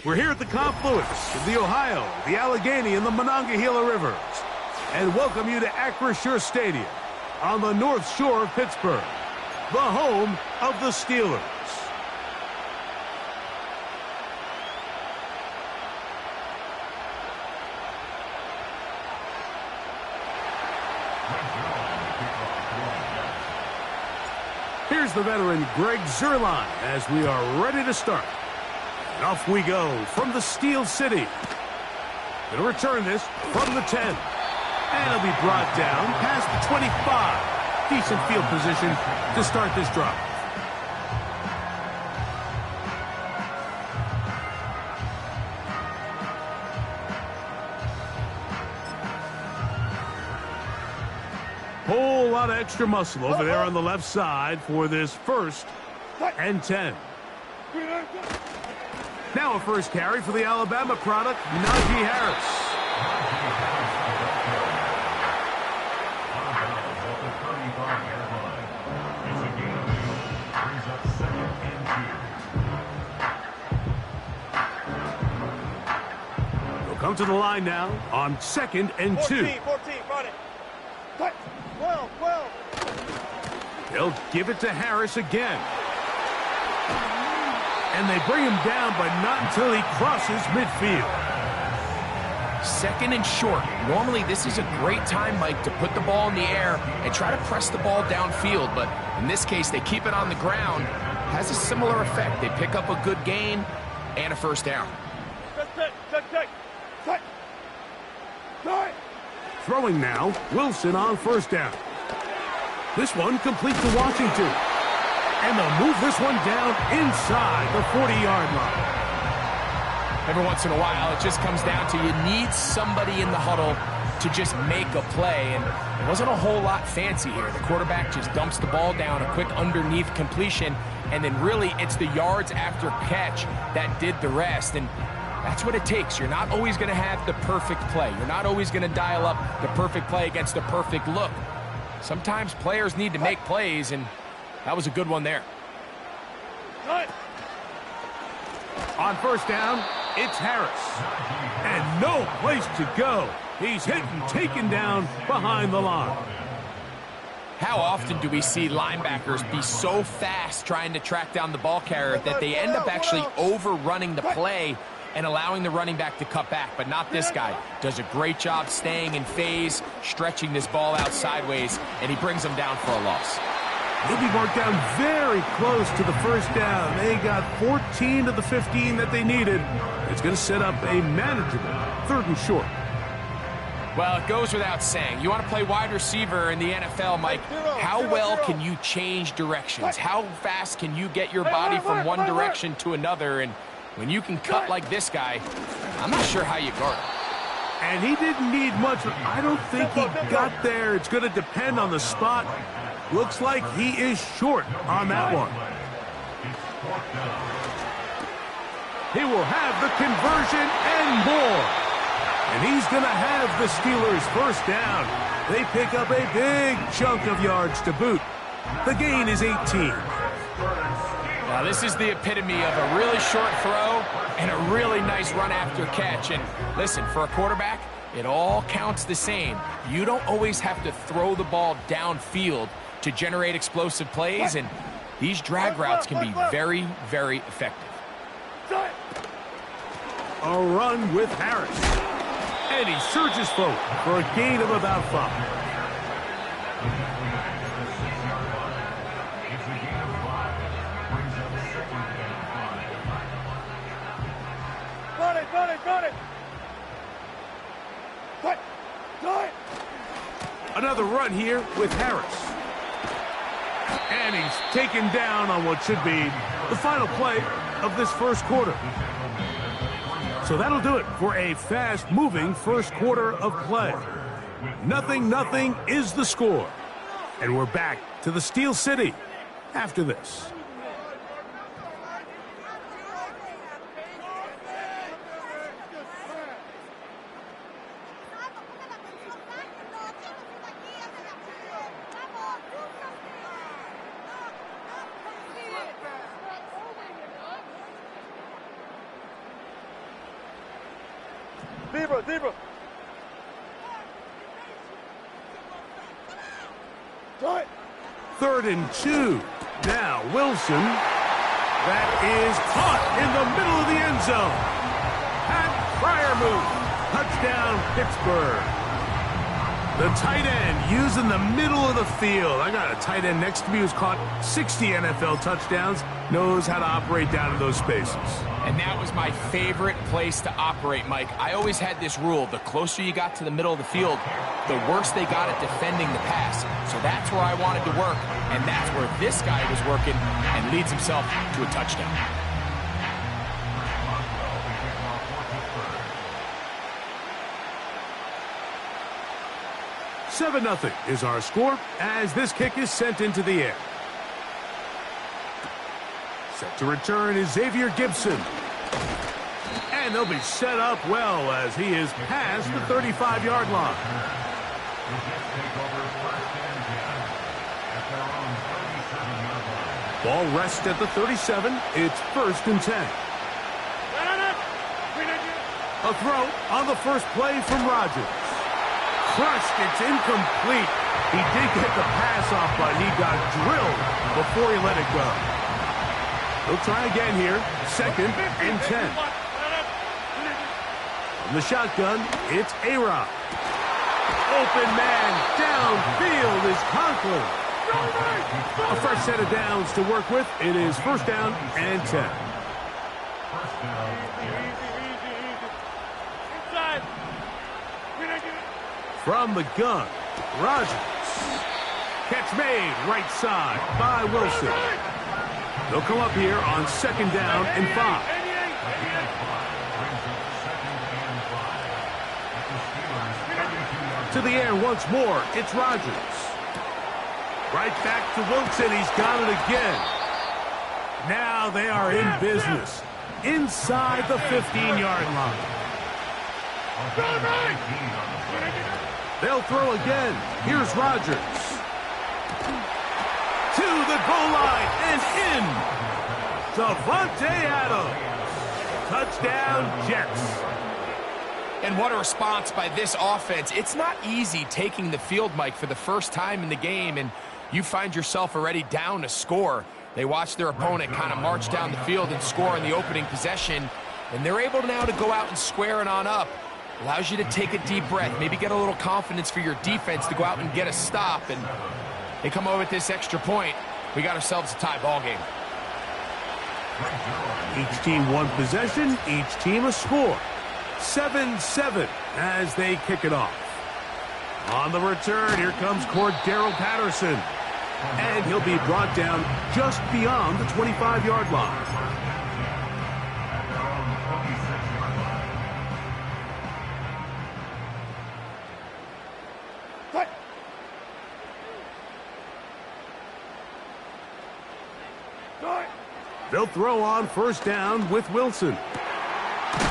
We're here at the confluence of the Ohio, the Allegheny, and the Monongahela Rivers, and welcome you to Acrisure Stadium on the North Shore of Pittsburgh, the home of the Steelers. Here's the veteran Greg Zuerlein as we are ready to start. And off we go from the Steel City. Going to return this from the 10. And it'll be brought down past the 25. Decent field position to start this drive. Whole lot of extra muscle over there on the left side for this 1st and 10. Now a first carry for the Alabama product, Najee Harris. He'll come to the line now on 2nd and 2. 14, run it. 12. They'll give it to Harris again. And they bring him down, but not until he crosses midfield. 2nd and short. Normally, this is a great time, Mike, to put the ball in the air and try to press the ball downfield. But in this case, they keep it on the ground. Has a similar effect. They pick up a good gain and a first down. Throwing now, Wilson on first down. This one complete to Washington. And they'll move this one down inside the 40-yard line. Every once in a while, it just comes down to you need somebody in the huddle to just make a play. And it wasn't a whole lot fancy here. The quarterback just dumps the ball down, a quick underneath completion, and then really it's the yards after catch that did the rest. And that's what it takes. You're not always going to have the perfect play. You're not always going to dial up the perfect play against the perfect look. Sometimes players need to make plays, and that was a good one there. On first down, it's Harris. And no place to go. He's hit and taken down behind the line. How often do we see linebackers be so fast trying to track down the ball carrier that they end up actually overrunning the play and allowing the running back to cut back? But not this guy. Does a great job staying in phase, stretching this ball out sideways, and he brings them down for a loss. They'll be marked down very close to the first down. They got 14 of the 15 that they needed. It's going to set up a manageable 3rd and short. Well, it goes without saying. You want to play wide receiver in the NFL, Mike, how well can you change directions? How fast can you get your body from one direction to another? And when you can cut like this guy, I'm not sure how you guard him. And he didn't need much. I don't think he got there. It's going to depend on the spot. Looks like he is short on that one. He will have the conversion and more. And he's going to have the Steelers first down. They pick up a big chunk of yards to boot. The gain is 18. Now, this is the epitome of a really short throw and a really nice run after catch. And listen, for a quarterback, it all counts the same. You don't always have to throw the ball downfield to generate explosive plays, and these drag routes can be very, very effective. A run with Harris. And he surges forward for a gain of about 5. Got it. Another run here with Harris. And he's taken down on what should be the final play of this first quarter. So that'll do it for a fast-moving first quarter of play. 0-0 is the score. And we're back to the Steel City after this. Deeper. 3rd and 2. Now Wilson. That is caught in the middle of the end zone. Pat Fryer move. Touchdown, Pittsburgh. The tight end using the middle of the field. I got a tight end next to me who's caught 60 NFL touchdowns, knows how to operate down in those spaces. And that was my favorite place to operate, Mike. I always had this rule: the closer you got to the middle of the field, the worse they got at defending the pass. So that's where I wanted to work, and that's where this guy was working and leads himself to a touchdown. Seven 0 is our score as this kick is sent into the air. Set to return is Xavier Gibson. And they'll be set up well as he is past the 35-yard line. Ball rests at the 37. It's 1st and 10. A throw on the first play from Rodgers. Crushed, it's incomplete. He did get the pass off, but he got drilled before he let it go. He'll try again here. 2nd and 10. From the shotgun, it's A-Rod. Open man downfield is Conklin. A fresh set of downs to work with. It is 1st down and 10. From the gun, Rodgers. Catch made right side by Wilson. They'll come up here on 2nd down and 5. To the air once more, it's Rodgers. Right back to Wilson, he's got it again. Now they are in business. Inside the 15-yard line. They'll throw again. Here's Rodgers. To the goal line and in. Davante Adams. Touchdown, Jets. And what a response by this offense. It's not easy taking the field, Mike, for the first time in the game, and you find yourself already down a score. They watch their opponent kind of march down the field and score in the opening possession, and they're able now to go out and square it on up. Allows you to take a deep breath, maybe get a little confidence for your defense to go out and get a stop, and they come over with this extra point. We got ourselves a tie ball game. Each team one possession, each team a score. 7-7 as they kick it off. On the return, here comes Cordero Patterson. And he'll be brought down just beyond the 25-yard line. They'll throw on 1st down with Wilson.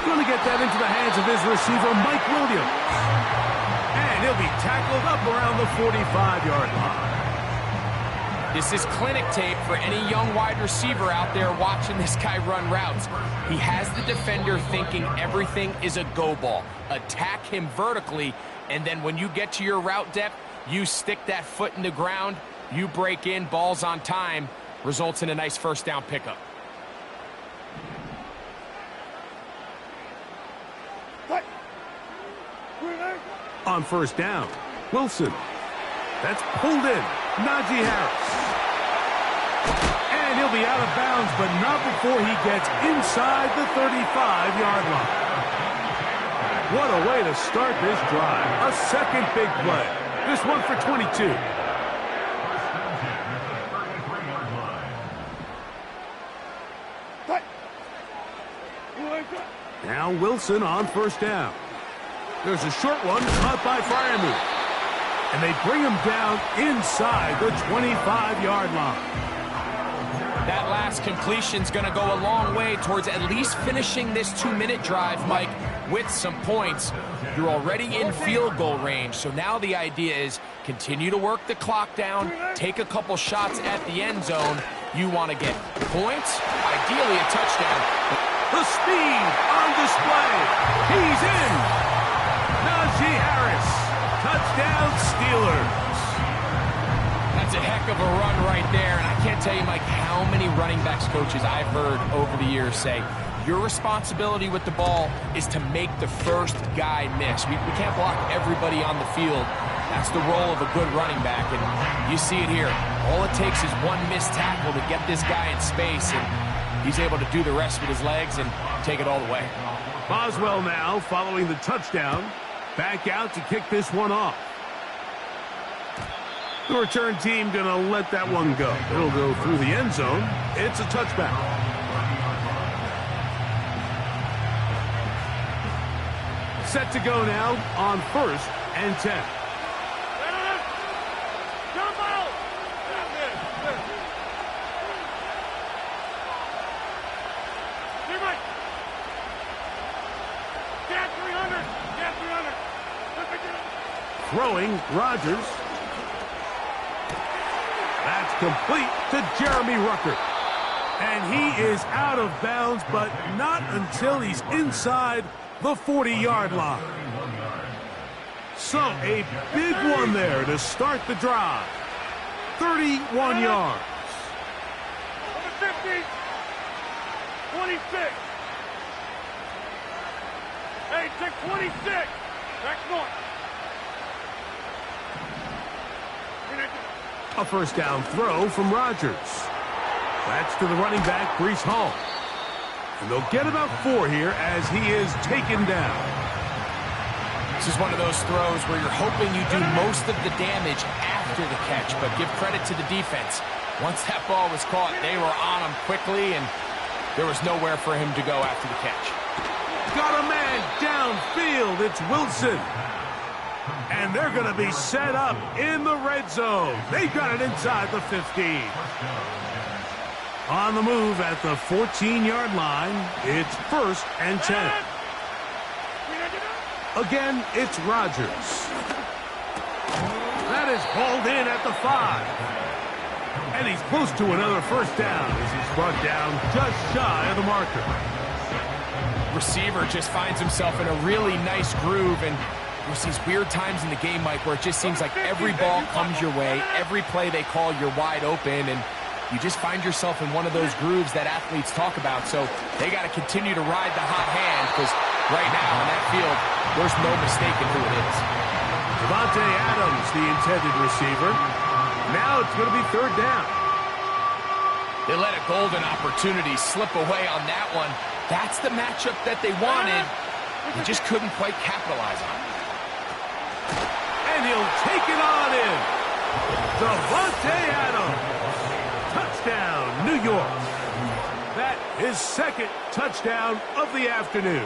Going to get that into the hands of his receiver, Mike Williams. And he'll be tackled up around the 45-yard line. This is clinic tape for any young wide receiver out there watching this guy run routes. He has the defender thinking everything is a go ball. Attack him vertically, and then when you get to your route depth, you stick that foot in the ground, you break in, balls on time, results in a nice 1st down pickup. On 1st down, Wilson. That's pulled in. Najee Harris. And he'll be out of bounds, but not before he gets inside the 35-yard line. What a way to start this drive. A second big play. This one for 22. Now Wilson on 1st down. There's a short one caught by Fryermuth. And they bring him down inside the 25-yard line. That last completion's going to go a long way towards at least finishing this 2-minute drive, Mike, with some points. You're already in field goal range, so now the idea is continue to work the clock down, take a couple shots at the end zone. You want to get points, ideally a touchdown. The speed on display. He's in. Touchdown, Steelers. That's a heck of a run right there, and I can't tell you, Mike, how many running backs coaches I've heard over the years say, your responsibility with the ball is to make the first guy miss. We can't block everybody on the field. That's the role of a good running back, and you see it here. All it takes is one missed tackle to get this guy in space, and he's able to do the rest with his legs and take it all the way. Boswell now, following the touchdown, back out to kick this one off. The return team going to let that one go. It'll go through the end zone. It's a touchback. Set to go now on 1st and 10. Throwing, Rodgers. That's complete to Jeremy Ruckert. And he is out of bounds, but not until he's inside the 40-yard line. So a big one there to start the drive. 31 yards. 50, 26. Hey, take 26. Back north. A first down throw from Rodgers. That's to the running back, Breece Hall. And they'll get about 4 here as he is taken down. This is one of those throws where you're hoping you do most of the damage after the catch, but give credit to the defense. Once that ball was caught, they were on him quickly, and there was nowhere for him to go after the catch. Got a man downfield. It's Wilson. And they're going to be set up in the red zone. They've got it inside the 15. On the move at the 14-yard line, it's 1st and 10. Again, it's Rodgers. That is hauled in at the 5. And he's close to another first down as he's brought down just shy of the marker. Receiver just finds himself in a really nice groove, and there's these weird times in the game, Mike, where it just seems like every ball comes your way, every play they call, you're wide open, and you just find yourself in one of those grooves that athletes talk about. So they got to continue to ride the hot hand, because right now on that field, there's no mistaking who it is. Devontae Adams, the intended receiver. Now it's going to be 3rd down. They let a golden opportunity slip away on that one. That's the matchup that they wanted. They just couldn't quite capitalize on it. And he'll take it on in. Devontae Adams. Touchdown, New York. That is 2nd touchdown of the afternoon.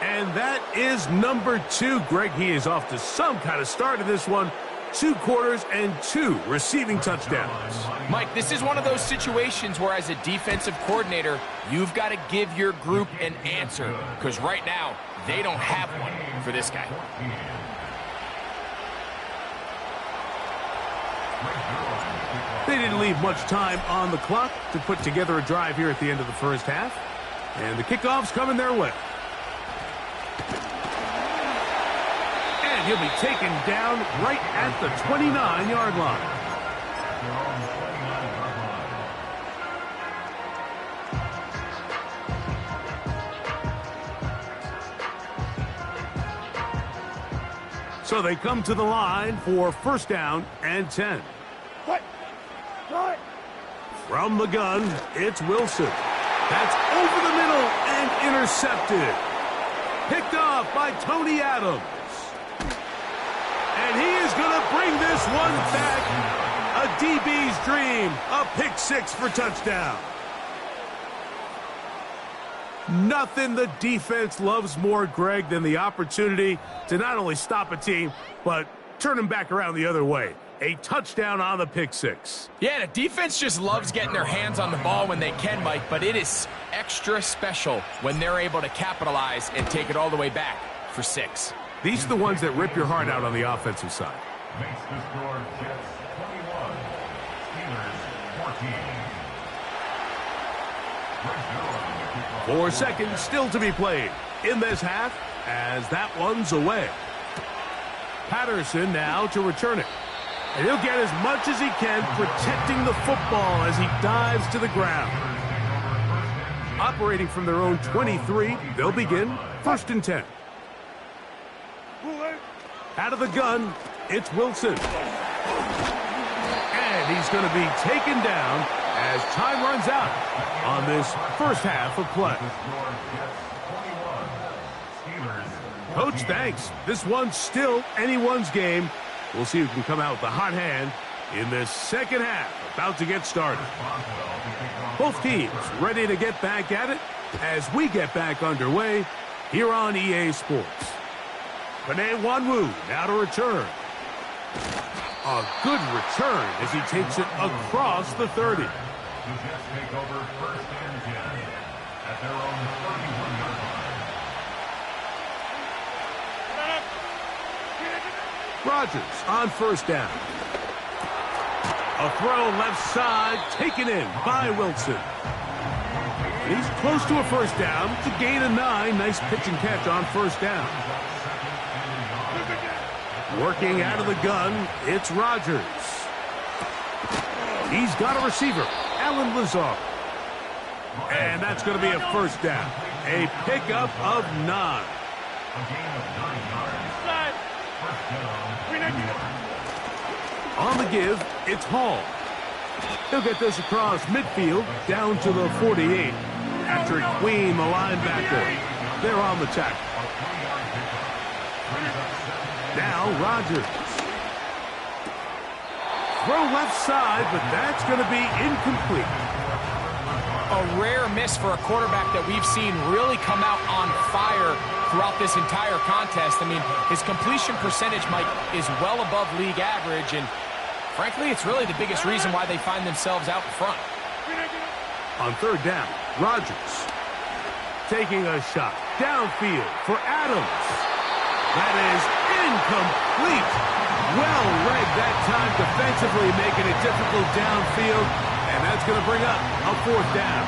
And that is number 2. Greg, he is off to some kind of start in this one. 2 quarters and 2 receiving touchdowns. Mike, this is one of those situations where as a defensive coordinator, you've got to give your group an answer, because right now, they don't have one for this guy. They didn't leave much time on the clock to put together a drive here at the end of the first half. And the kickoff's coming their way. And he'll be taken down right at the 29-yard line. So they come to the line for 1st down and 10. What? From the gun, it's Wilson. That's over the middle and intercepted. Picked off by Tony Adams. And he is going to bring this one back. A DB's dream. A pick 6 for touchdown. Nothing the defense loves more, Greg, than the opportunity to not only stop a team, but turn them back around the other way. A touchdown on the pick 6. Yeah, the defense just loves getting their hands on the ball when they can, Mike, but it is extra special when they're able to capitalize and take it all the way back for 6. These are the ones that rip your heart out on the offensive side. Makes the score Jets 21, Steelers 14. 4 seconds still to be played in this half as that one's away. Patterson now to return it. And he'll get as much as he can, protecting the football as he dives to the ground. Operating from their own 23, they'll begin 1st and 10. Out of the gun, it's Wilson. And he's going to be taken down as time runs out on this first half of play. Coach, thanks. This one's still anyone's game. We'll see who can come out with the hot hand in this second half, about to get started. Both teams ready to get back at it as we get back underway here on EA Sports. Panay Wanwu now to return. A good return as he takes it across the 30. The Jets take over 1st and 10 at their own 31-yard line. Rodgers on 1st down. A throw left side, taken in by Wilson. He's close to a 1st down to gain a 9. Nice pitch and catch on 1st down. Working out of the gun, it's Rodgers. He's got a receiver, Alan Lazard. And that's going to be a 1st down. A pickup of 9. On the give, it's Hall. He'll get this across midfield, down to the 48. Patrick Queen, the linebacker. They're on the tackle. Now Rodgers. Throw left side, but that's going to be incomplete. A rare miss for a quarterback that we've seen really come out on fire throughout this entire contest. I mean, his completion percentage, Mike, is well above league average, and frankly, it's really the biggest reason why they find themselves out in front. On 3rd down, Rodgers taking a shot downfield for Adams. That is incomplete. Well read that time defensively, making it difficult downfield, and that's going to bring up a 4th down.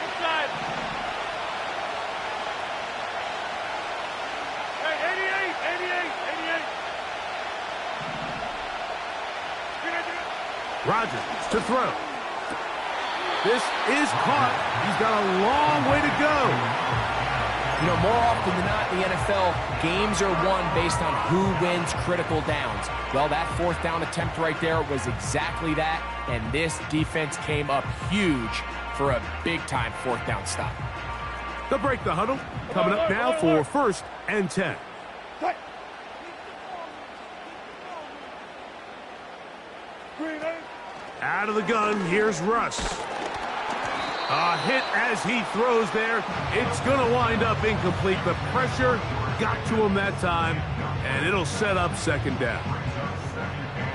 Inside. Hey, 88. Rodgers to throw. This is caught. He's got a long way to go. You know, more often than not in the NFL, games are won based on who wins critical downs. Well, that 4th down attempt right there was exactly that, and this defense came up huge for a big-time 4th down stop. They'll break the huddle. Coming up now for 1st and 10. Out of the gun, here's Russ. A hit as he throws there. It's going to wind up incomplete. The pressure got to him that time, and it'll set up 2nd down.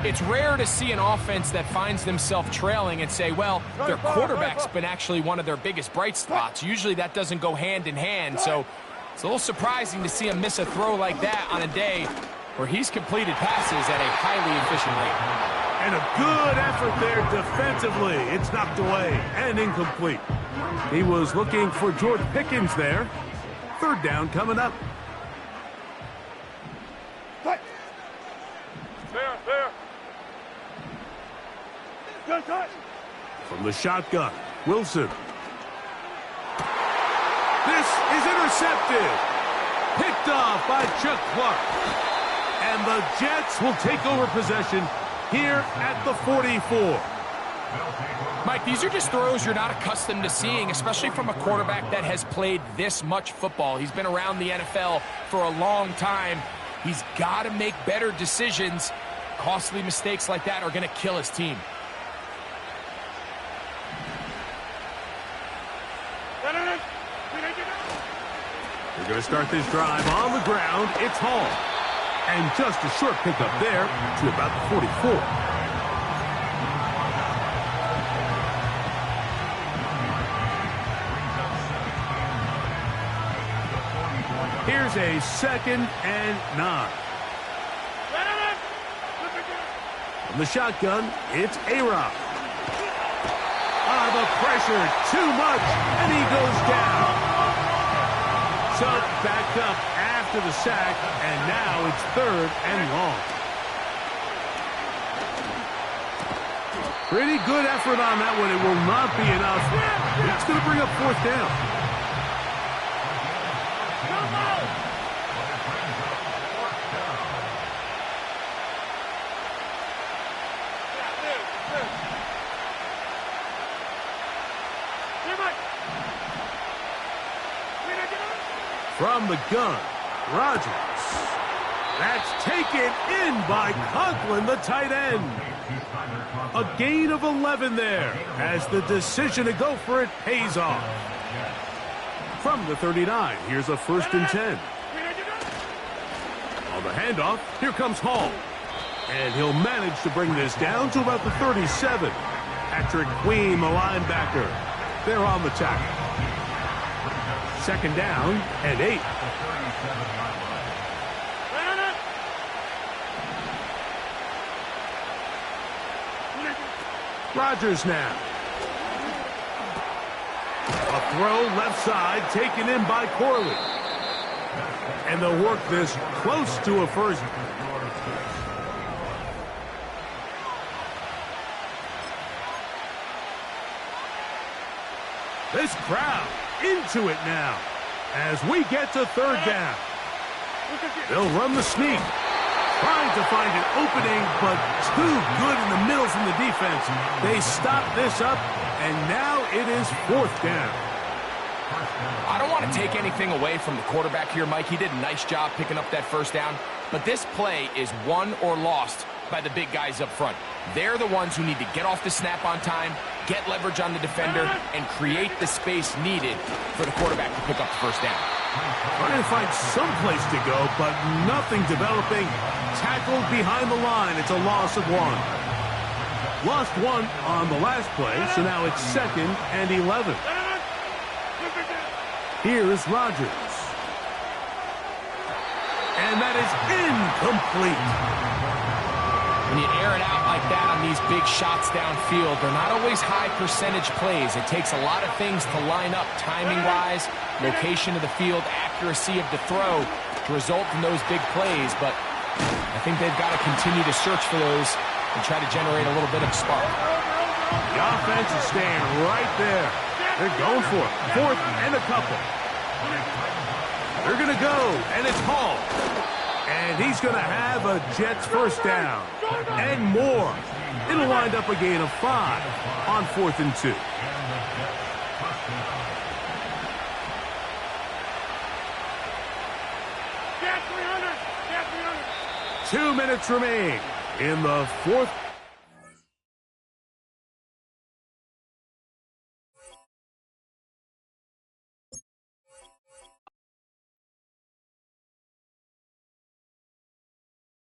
It's rare to see an offense that finds themselves trailing and say, well, their quarterback's been actually one of their biggest bright spots. Usually that doesn't go hand in hand, so it's a little surprising to see him miss a throw like that on a day where he's completed passes at a highly efficient rate. And a good effort there defensively. It's knocked away and incomplete. He was looking for George Pickens there. 3rd down coming up. There. From the shotgun, Wilson. This is intercepted. Picked off by Chuck Clark. And the Jets will take over possession here at the 44. Mike, these are just throws you're not accustomed to seeing, especially from a quarterback that has played this much football. He's been around the NFL for a long time. He's got to make better decisions. Costly mistakes like that are going to kill his team. We're going to start this drive on the ground. It's Hall. And just a short pickup there to about the 44. Here's a 2nd and 9. From the shotgun, it's A-Rob. The pressure too much, and he goes down. So backed up after the sack, and now it's 3rd and long. Pretty good effort on that one. It will not be enough. It's going to bring up 4th down. From the gun, Rodgers. That's taken in by Conklin, the tight end. A gain of 11 there as the decision to go for it pays off. From the 39, here's a 1st and 10. On the handoff, here comes Hall. And he'll manage to bring this down to about the 37. Patrick Queen, the linebacker. They're on the tackle. 2nd down and 8. Rodgers now. A throw left side taken in by Corley. And they'll work this close to a 1st. This crowd into it now as we get to 3rd down. They'll run the sneak. Trying to find an opening, but too good in the middle from the defense. They stop this up, and now it is 4th down. I don't want to take anything away from the quarterback here, Mike. He did a nice job picking up that 1st down, but this play is won or lost by the big guys up front. They're the ones who need to get off the snap on time, get leverage on the defender, and create the space needed for the quarterback to pick up the 1st down. Trying to find some place to go, but nothing developing. Tackled behind the line. It's a loss of 1. Lost 1 on the last play, so now it's 2nd and 11. Here's Rodgers. And that is incomplete. When you air it out like that on these big shots downfield, they're not always high percentage plays. It takes a lot of things to line up timing-wise, location of the field, accuracy of the throw to result in those big plays. But I think they've got to continue to search for those and try to generate a little bit of spark. The offense is staying right there. They're going for it. 4th and a couple. They're going to go, and it's Hall. And he's going to have a Jets 1st down and more. It'll wind up a gain of 5 on 4th and 2. Get 300! Get 300! 2 minutes remain in the 4th